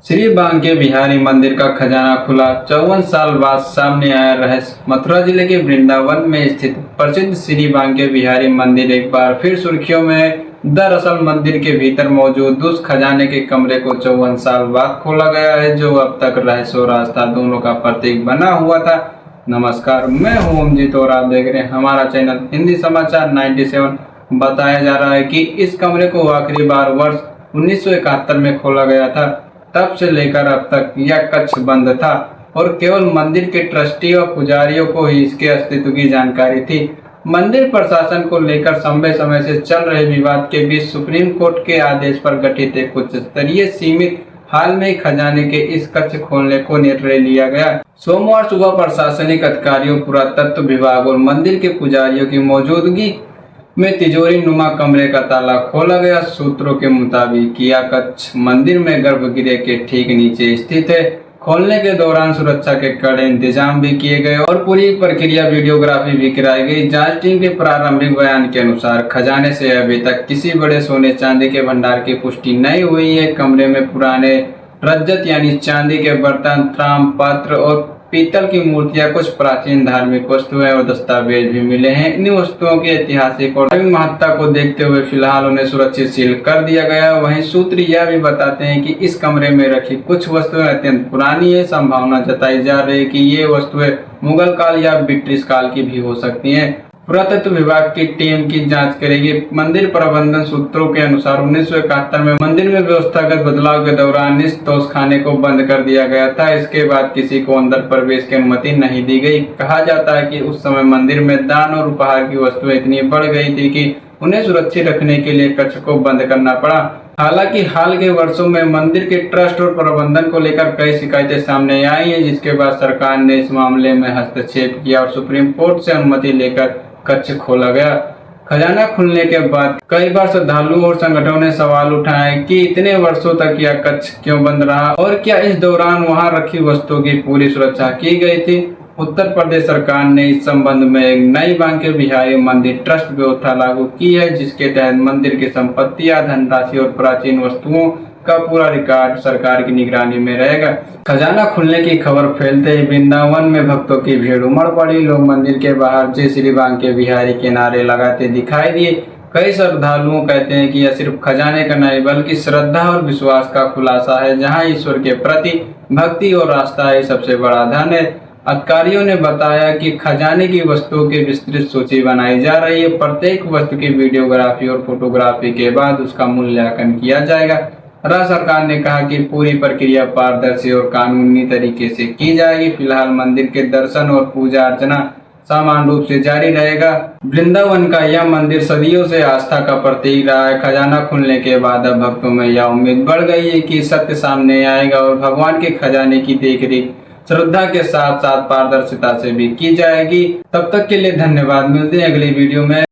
श्री बांके बिहारी मंदिर का खजाना खुला। 54 साल बाद सामने आया रहस्य। मथुरा जिले के वृंदावन में स्थित प्रसिद्ध श्री बांके बिहारी मंदिर एक बार फिर सुर्खियों में। दरअसल मंदिर के भीतर मौजूद उस खजाने के कमरे को 54 साल बाद खोला गया है, जो अब तक रहस्य और आस्था दोनों का प्रतीक बना हुआ था। नमस्कार, मैं हूं ओमजीत और आप देख रहे हैं हमारा चैनल हिंदी समाचार 97। बताया जा रहा है कि इस कमरे को आखिरी बार वर्ष 1971 में खोला गया था। तब से लेकर अब तक यह कक्ष बंद था और केवल मंदिर के ट्रस्टी और पुजारियों को ही इसके अस्तित्व की जानकारी थी। मंदिर प्रशासन को लेकर लंबे समय से चल रहे विवाद के बीच सुप्रीम कोर्ट के आदेश पर गठित एक उच्च स्तरीय समिति हाल में खजाने के इस कक्ष खोलने को निर्णय लिया गया। सोमवार सुबह प्रशासनिक अधिकारियों, पुरातत्व विभाग और मंदिर के पुजारियों की मौजूदगी में तिजोरी नुमा कमरे का ताला खोला गया। सूत्रों के मुताबिक यह कक्ष मंदिर में गर्भगृह के ठीक नीचे स्थित है। खोलने के दौरान सुरक्षा के कड़े इंतजाम भी किए गए और पूरी प्रक्रिया वीडियोग्राफी भी कराई गई। जांच टीम के प्रारंभिक बयान के अनुसार खजाने से अभी तक किसी बड़े सोने चांदी के भंडार की पुष्टि नहीं हुई है। कमरे में पुराने रजत यानी चांदी के बर्तन, ताम पात्र और पीतल की मूर्तियां, कुछ प्राचीन धार्मिक वस्तुएं और दस्तावेज भी मिले हैं। इन वस्तुओं की ऐतिहासिक और धार्मिक महत्ता को देखते हुए फिलहाल उन्हें सुरक्षित सील कर दिया गया। वहीं सूत्र यह भी बताते हैं कि इस कमरे में रखी कुछ वस्तुएं अत्यंत पुरानी है। संभावना जताई जा रही है कि ये वस्तुएं मुगल काल या ब्रिटिश काल की भी हो सकती हैं। पुरातत्व विभाग की टीम की जांच करेगी। मंदिर प्रबंधन सूत्रों के अनुसार 1971 में मंदिर में व्यवस्थागत बदलाव के दौरान इस तोषखाने को बंद कर दिया गया था। इसके बाद किसी को अंदर प्रवेश की अनुमति नहीं दी गई। कहा जाता है कि उस समय मंदिर में दान और उपहार की वस्तुएं इतनी बढ़ गई थी कि उन्हें सुरक्षित रखने के लिए कक्ष को बंद करना पड़ा। हालांकि हाल के वर्षों में मंदिर के ट्रस्ट और प्रबंधन को लेकर कई शिकायतें सामने आई हैं, जिसके बाद सरकार ने इस मामले में हस्तक्षेप किया और सुप्रीम कोर्ट से अनुमति लेकर कक्ष खोला गया। खजाना खुलने के बाद कई बार श्रद्धालुओं और संगठनों ने सवाल उठाए कि इतने वर्षों तक यह कक्ष क्यों बंद रहा और क्या इस दौरान वहां रखी वस्तुओं की पूरी सुरक्षा की गई थी। उत्तर प्रदेश सरकार ने इस संबंध में एक नई बांके बिहारी मंदिर ट्रस्ट व्यवस्था लागू की है, जिसके तहत मंदिर की संपत्ति या धनराशि और प्राचीन वस्तुओं का पूरा रिकॉर्ड सरकार की निगरानी में रहेगा। खजाना खुलने की खबर फैलते ही वृंदावन में भक्तों की भीड़ उमड़ पड़ी। लोग मंदिर के बाहर जय श्री बांके बिहारी के नारे लगाते दिखाई दिए। कई श्रद्धालुओं कहते हैं कि यह सिर्फ खजाने का नहीं बल्कि श्रद्धा और विश्वास का खुलासा है, जहां ईश्वर के प्रति भक्ति और आस्था ही सबसे बड़ा धन है। अधिकारियों ने बताया कि खजाने की वस्तुओं की विस्तृत सूची बनाई जा रही है। प्रत्येक वस्तु की वीडियोग्राफी और फोटोग्राफी के बाद उसका मूल्यांकन किया जाएगा। राज्य सरकार ने कहा कि पूरी प्रक्रिया पारदर्शी और कानूनी तरीके से की जाएगी। फिलहाल मंदिर के दर्शन और पूजा अर्चना समान रूप से जारी रहेगा। वृंदावन का यह मंदिर सदियों से आस्था का प्रतीक रहा है। खजाना खुलने के बाद अब भक्तों में यह उम्मीद बढ़ गई है कि सत्य सामने आएगा और भगवान के खजाने की देखरेख श्रद्धा के साथ साथ पारदर्शिता से भी की जाएगी। तब तक के लिए धन्यवाद। मिलते हैं अगली वीडियो में।